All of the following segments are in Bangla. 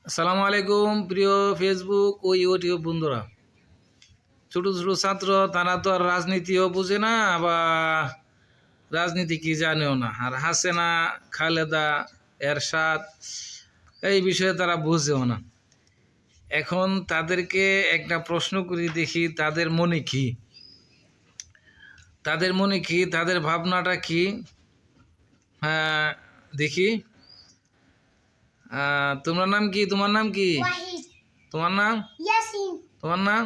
আসসালামু আলাইকুম প্রিয় ফেসবুক ও ইউটিউব বন্ধুরা। ছোট ছোট ছাত্র তারা তো আর রাজনীতিও বুঝে না বা রাজনীতি কি জানেও না, আর হাসিনা খালেদা এরশাদ এই বিষয়ে তারা বুঝেও না। এখন তাদেরকে একটা প্রশ্ন করি, দেখি তাদের মনে কি, তাদের ভাবনাটা কি। হ্যাঁ, দেখি। তোমার নাম কি? তোমার নাম? তোমার নাম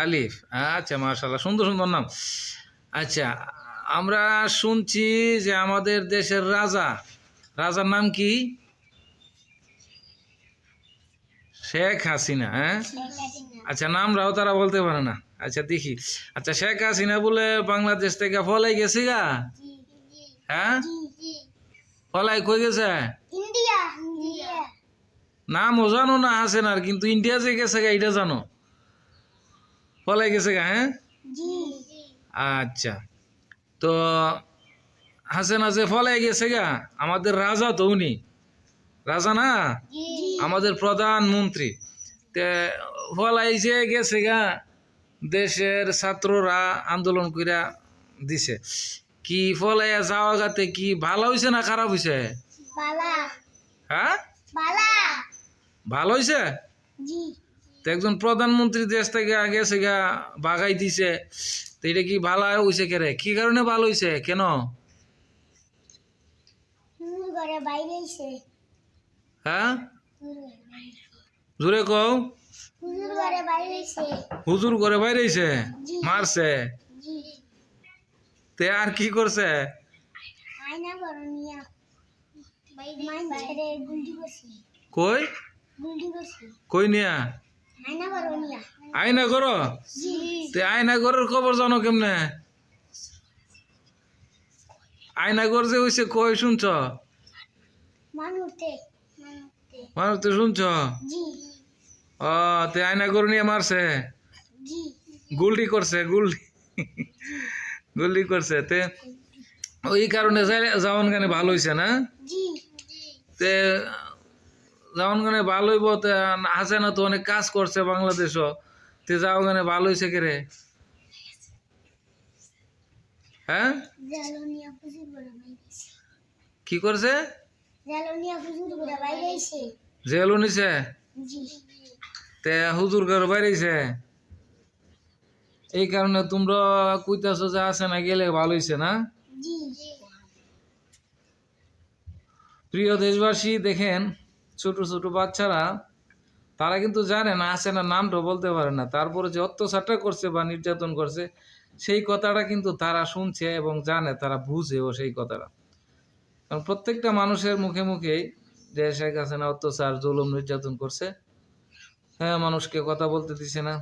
আলিফ। আচ্ছা, মাশাআল্লাহ, সুন্দর সুন্দর নাম। আচ্ছা, আমরা শুনছি যে আমাদের দেশের রাজার নাম কি? শেখ হাসিনা। হ্যাঁ, আচ্ছা, নামরাও তারা বলতে পারে না। আচ্ছা, দেখি। আচ্ছা, শেখ হাসিনা বলে বাংলাদেশ থেকে ফলাই গেছে গা? হ্যাঁ, ফলাই কই গেছে? নামও জানো না হাসিনার, কিন্তু ইন্ডিয়া যে গেছে গা এটা জানো? ফলাই গেছে গা? হ্যাঁ, আচ্ছা। তো হাসিনা যে ফলাই গেছে গা, আমাদের রাজা তো উনি রাজা না, আমাদের প্রধানমন্ত্রী। তে ফলাই যে গেছে গা, দেশের ছাত্ররা আন্দোলন কইরা দিছে। কি ফলাইয়া যাওয়া গাতে কি ভালো হইছে না খারাপ হইছে? হ্যাঁ, ভালো হইছে। তো একজন প্রধানমন্ত্রী দেশ থেকে গেছে গা, বাগাই দিছে, তো এটা কি ভালো হইছে? কেরে কি কারণে ভালো হইছে? কেন? হ্যাঁ, জোরে কও। হুজুর করে বাইরেছে, মারছে। তে আর কি করছে? কই কই নিয়া আয়না করো? তে আয়না ঘরের খবর জানো কেমনে? আয়না ঘর যে হইছে কই শুনছ? মানুষতে শুনছ? ও, তে আয়না ঘর নিয়ে মারছে, গুল্ডি করছে, গুল্ডি করছে। তে ওই কারণে জাওয়ান গানে ভালো হইছে না? তে জাওয়ান গানে ভালো হইব। তে হাসিনা তো অনেক কাজ করছে বাংলাদেশও, তে যাওয়ান গানে ভালো হইছে কেরে? হ্যাঁ, কি করছে? জেল নিছে। তে হুজুর ঘর বাইরেছে, এই কারণে তোমরা কইতাছো যে আছে না গেলে ভালো হইছে না? প্রিয় দেশবাসী, দেখেন, ছোট ছোট বাচ্চারা তারা কিন্তু জানে না, আছে না নামটা বলতে পারে না, তারপরে যে অত্যাচারটা করছে বা নির্যাতন করছে সেই কথাটা কিন্তু তারা শুনছে এবং জানে, তারা বুঝেও সেই কথাটা। কারণ প্রত্যেকটা মানুষের মুখে মুখেই যে শেখ হাসিনা অত্যাচার জুলুম নির্যাতন করছে। হ্যাঁ, মানুষকে কথা বলতে দিছে না,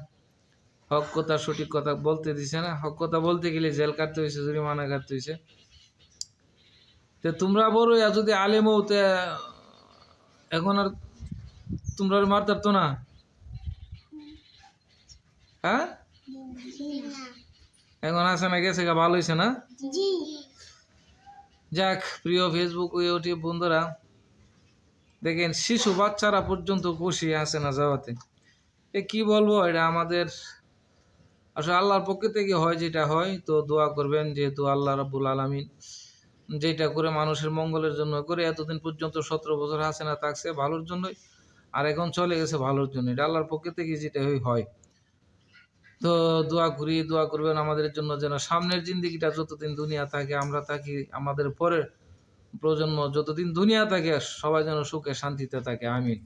হক কথা সঠিক কথা বলতে দিছে না। হক কথা বলতে গেলে জেল কাটতে হয়েছে, জরিমানা কাটতে হয়েছে। তোমরা বড় যদি আলেম হতে এখন আর তোমরা মারতে পারতো না? হ্যাঁ, এখন আছে না গেছে গা, ভালো হয়েছে না? যাক, প্রিয় ফেসবুক ও ইউটিউব বন্ধুরা, দেখেন শিশু বাচ্চারা পর্যন্ত খুশি আছে না যাওয়াতে। কি বলবো, এটা আমাদের আসলে আল্লাহর পক্ষ থেকে হয়, যেটা হয়। তো দোয়া করবেন, যেহেতু আল্লাহ রাব্বুল আলামিন যেটা করে মানুষের মঙ্গলের জন্য করে, এতদিন পর্যন্ত 17 বছর হাসিনা থাকছে ভালোর জন্যই, আর এখন চলে গেছে ভালোর জন্য। এটা আল্লাহর পক্ষ থেকে যেটা হয়। তো দোয়া করবেন আমাদের জন্য, যেন সামনের জিন্দেগিটা যতদিন দুনিয়া থাকে, আমরা থাকি, আমাদের পরের প্রজন্ম যতদিন দুনিয়া থাকে, সবাই যেন সুখে শান্তিতে থাকে। আমিন।